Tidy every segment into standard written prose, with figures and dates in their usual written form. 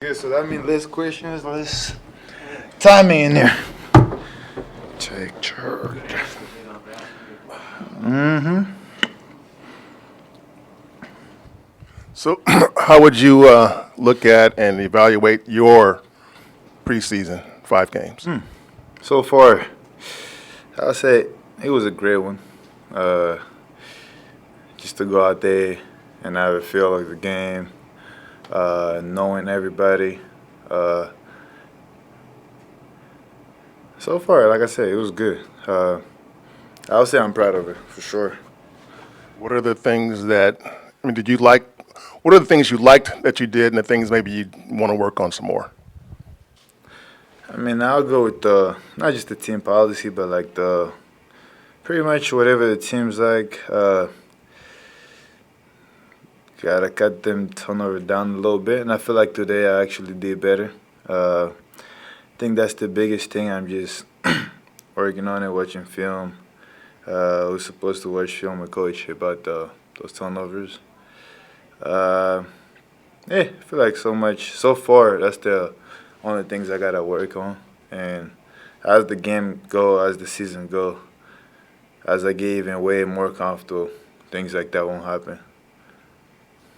Good, so that means less questions, less time in there. Take charge. So, how would you look at and evaluate your preseason 5 games? So far, I'll say it was a great one. Just to go out there and have a feel of the game, knowing everybody. So far, like I said, it was good. I would say I'm proud of it for sure. What are the things that did you like? What are the things you liked that you did, and the things maybe you want to work on some more? I mean, I'll go with not just the team policy, but like the pretty much whatever the team's like. Gotta cut them turnover down a little bit, and I feel like today I actually did better. I think that's the biggest thing. I'm just working on it, watching film. We're supposed to watch film with Coach about those turnovers. Yeah, I feel like so far, that's the only things I gotta work on. And as the game go, as the season go, as I get even way more comfortable, things like that won't happen.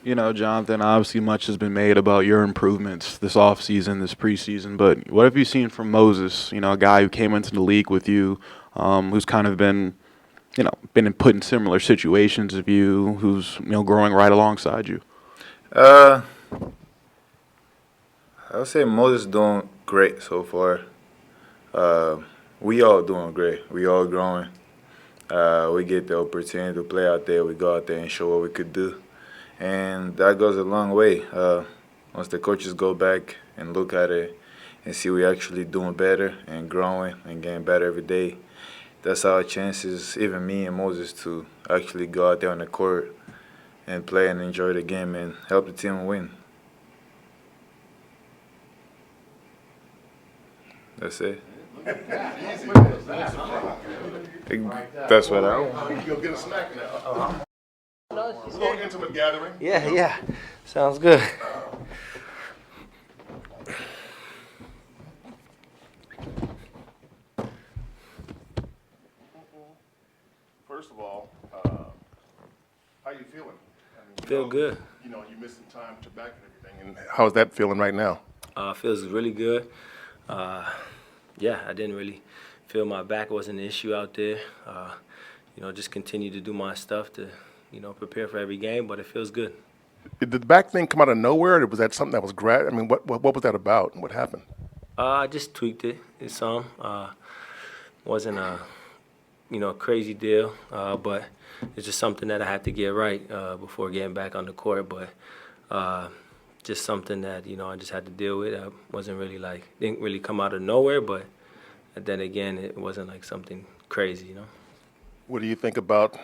You know, Jonathan, obviously much has been made about your improvements this offseason, this preseason, but what have you seen from Moses, a guy who came into the league with you, who's kind of been put in similar situations of you, who's, growing right alongside you? I would say Moses doing great so far. We all doing great. We all growing. We get the opportunity to play out there. We go out there and show what we could do. And that goes a long way. Once the coaches go back and look at it and see we actually doing better and growing and getting better every day, that's our chances, even me and Moses, to actually go out there on the court and play and enjoy the game and help the team win. That's it. That's what I want. You'll get a snack now. A little intimate gathering. Yeah. Sounds good. First of all, how you feeling? Feel good. You missed some time to back and everything. And how's that feeling right now? Feels really good. I didn't really feel my back wasn't an issue out there. Just continue to do my stuff to, prepare for every game, but it feels good. Did the back thing come out of nowhere, or was that something that was what was that about? What happened? I just tweaked it some. Wasn't a, crazy deal, but it's just something that I had to get right before getting back on the court. But just something that, I just had to deal with. I wasn't really didn't really come out of nowhere, but then again, it wasn't like something crazy, What do you think about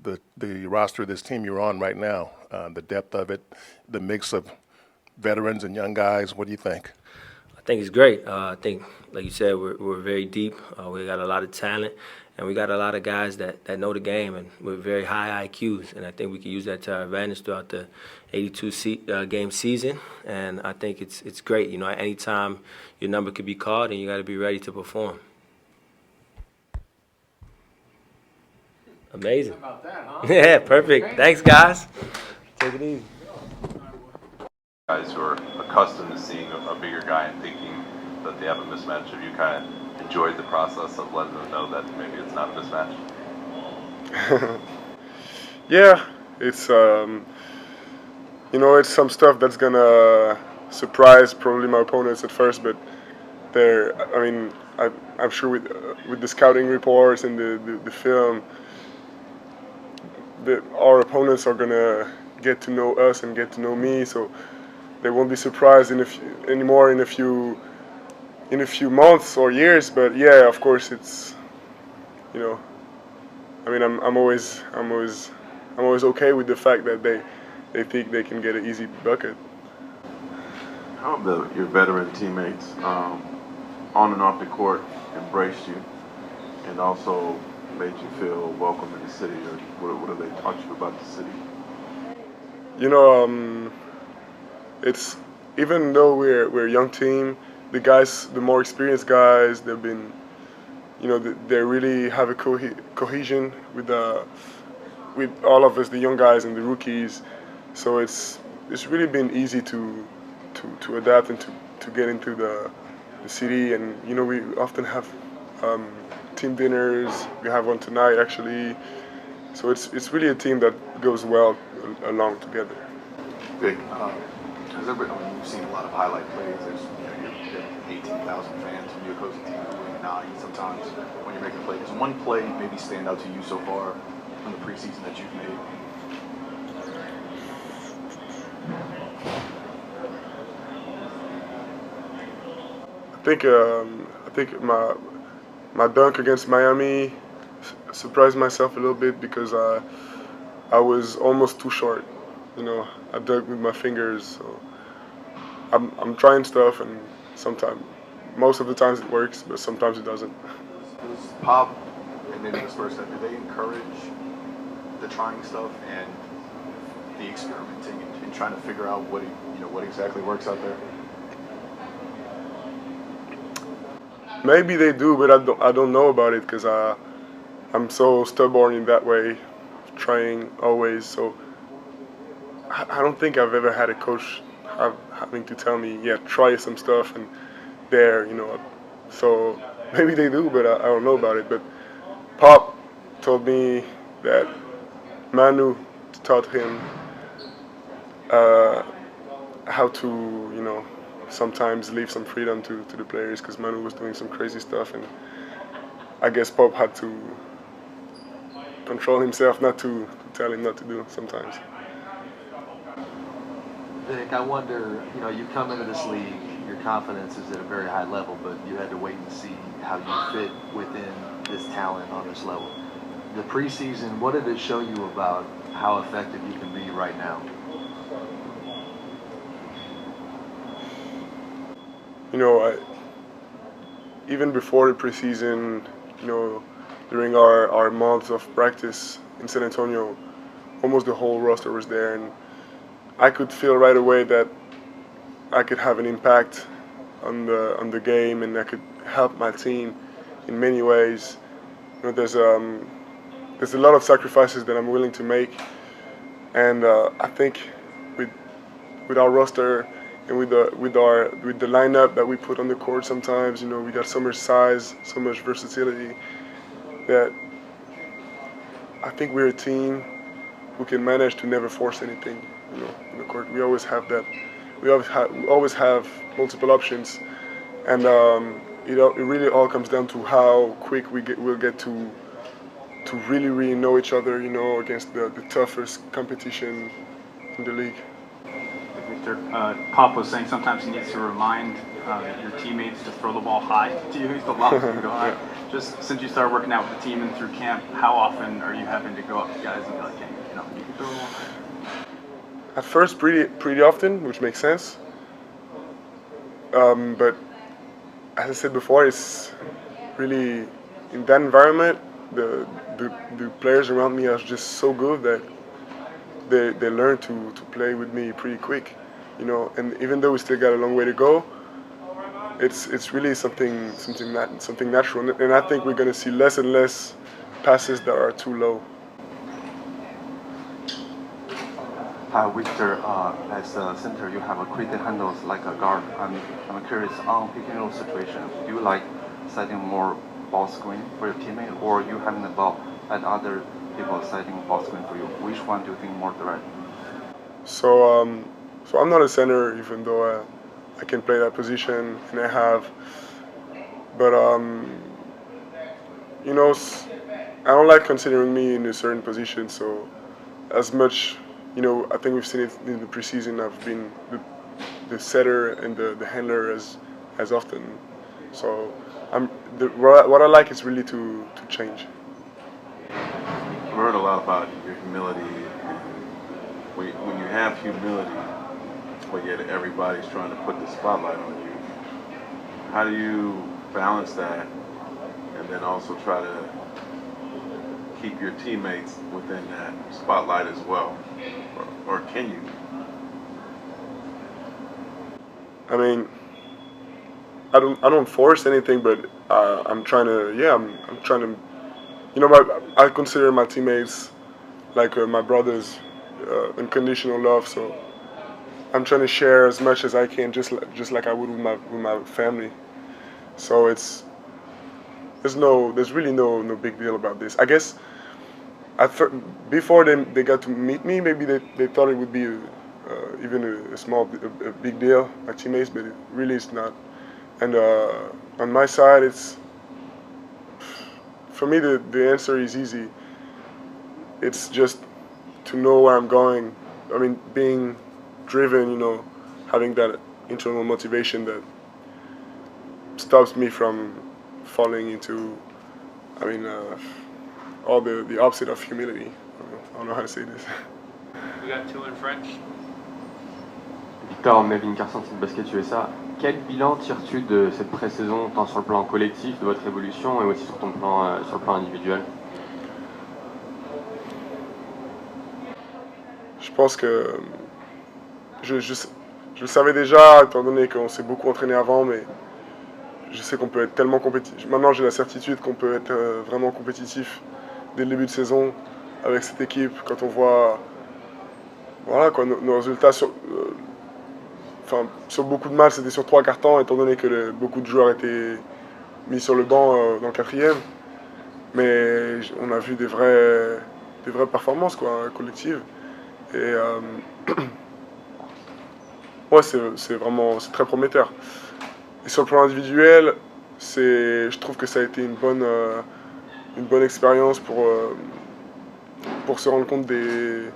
the roster of this team you're on right now? The depth of it, the mix of veterans and young guys. What do you think? I think it's great. I think, like you said, we're very deep. We got a lot of talent, and we got a lot of guys that know the game and with very high IQs. And I think we can use that to our advantage throughout the 82-game season. And I think it's great. Anytime your number could be called, and you got to be ready to perform. Amazing. How about that, huh? Yeah, perfect. Thanks, guys. Take it easy. Guys who are accustomed to seeing a bigger guy and thinking that they have a mismatch, have you kind of enjoyed the process of letting them know that maybe it's not a mismatch? Yeah, it's it's some stuff that's gonna surprise probably my opponents at first, but I'm sure with the scouting reports and the film, our opponents are gonna get to know us and get to know me, so they won't be surprised anymore in a few months or years. But yeah, of course, it's I'm always okay with the fact that they think they can get an easy bucket. How have your veteran teammates on and off the court embraced you and also made you feel welcome in the city, or what have they taught you about the city? It's even though we're a young team, the guys, the more experienced guys, they've been, they really have a cohesion with all of us, the young guys and the rookies. So it's really been easy to adapt and to get into the city. And we often have team dinners. We have one tonight actually. So it's really a team that goes well along together. Big. Has everybody, you've seen a lot of highlight plays. There's you have 18,000 fans when you're coaching team doing 9 sometimes when you're making plays. Does one play maybe stand out to you so far from the preseason that you've made? I think my dunk against Miami surprised myself a little bit because I was almost too short. I dug with my fingers. So I'm trying stuff, and sometimes, most of the times it works, but sometimes it doesn't. Does Pop and maybe the Spurs, do they encourage the trying stuff and the experimenting and trying to figure out what exactly works out there? Maybe they do, but I don't know about it because I'm so stubborn in that way, trying always. So I don't think I've ever had a coach having to tell me, yeah, try some stuff and there. So maybe they do, but I don't know about it. But Pop told me that Manu taught him how to, sometimes leave some freedom to the players because Manu was doing some crazy stuff, and I guess Pop had to control himself not to tell him not to do sometimes. Vic, I wonder, you come into this league, your confidence is at a very high level, but you had to wait and see how you fit within this talent on this level. The preseason, what did it show you about how effective you can be right now? Even before the preseason, during our months of practice in San Antonio, almost the whole roster was there, and I could feel right away that I could have an impact on the game, and I could help my team in many ways. There's a lot of sacrifices that I'm willing to make, and I think with our roster and with the lineup that we put on the court, sometimes we got so much size, so much versatility that I think we're a team who can manage to never force anything. In the court, we always have that. We always have multiple options, and it really all comes down to how quick we'll get to really know each other. Against the toughest competition in the league. Victor, Pop was saying sometimes he needs to remind your teammates to throw the ball high to you. The lob can go high. Just since you started working out with the team and through camp, how often are you having to go up to guys and be like, hey, you can throw the ball high? At first, pretty often, which makes sense. But as I said before, it's really in that environment. The players around me are just so good that they learn to play with me pretty quick, And even though we still got a long way to go, it's really something natural. And I think we're going to see less and less passes that are too low. Victor, as a center, you have a quick handles like a guard. I'm curious on pick and roll situation. Do you like setting more ball screen for your teammate, or you having the ball and other people setting ball screen for you? Which one do you think more direct? So I'm not a center, even though I can play that position and I have. But I don't like considering me in a certain position. So as much. I think we've seen it in the preseason. I've been the setter and the handler as often. So what I like is really to change. I've heard a lot about your humility. When you have humility, but yet everybody's trying to put the spotlight on you, how do you balance that and then also try to keep your teammates within that spotlight as well? Or can you? I mean, I don't force anything, but I'm trying to, yeah, I'm trying to, you know, I consider my teammates like my brothers, unconditional love. So I'm trying to share as much as I can, just like I would with my family. So there's really no big deal about this. I guess before they got to meet me, maybe they thought it would be even a big deal, my teammates, but it really is not. And on my side, for me the answer is easy. It's just to know where I'm going. I mean, being driven, you know, having that internal motivation that stops me from falling into, I mean, all the opposite of humility. I don't know how to say this. We got two in French. Victor, Melvin Carson, de Basket USA. Quel bilan tires-tu de cette pré-saison, tant sur le plan collectif de votre évolution et aussi sur le plan individuel? Je pense que je le savais déjà, étant donné qu'on s'est beaucoup entraîné avant, mais je sais qu'on peut être tellement compétitif. Maintenant, j'ai la certitude qu'on peut être vraiment compétitif dès le début de saison avec cette équipe. Quand on voit, voilà, quoi, nos résultats sur beaucoup de matchs, c'était sur 3 quarts temps, étant donné que beaucoup de joueurs étaient mis sur le banc dans le 4e. Mais on a vu des vraies performances, quoi, collectives. Et ouais, c'est très prometteur. Et sur le plan individuel, je trouve que ça a été une bonne expérience pour se rendre compte des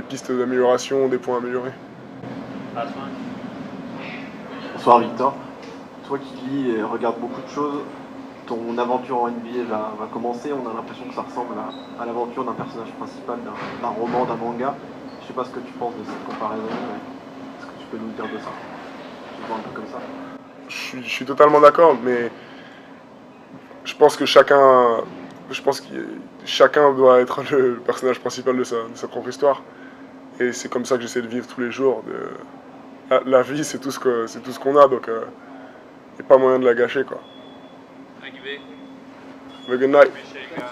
pistes d'amélioration, des points améliorés. Bonsoir Victor. Toi qui lis et regardes beaucoup de choses, ton aventure en NBA va commencer. On a l'impression que ça ressemble à l'aventure d'un personnage principal d'un roman, d'un manga. Je ne sais pas ce que tu penses de cette comparaison, mais est-ce que tu peux nous dire de ça? Tu vois un peu comme ça. Je suis totalement d'accord, mais je pense que chacun doit être le personnage principal de sa propre histoire. Et c'est comme ça que j'essaie de vivre tous les jours. La vie, c'est tout ce qu'on a, donc il n'y a pas moyen de la gâcher, quoi. Thank you, Vic. Have a good night.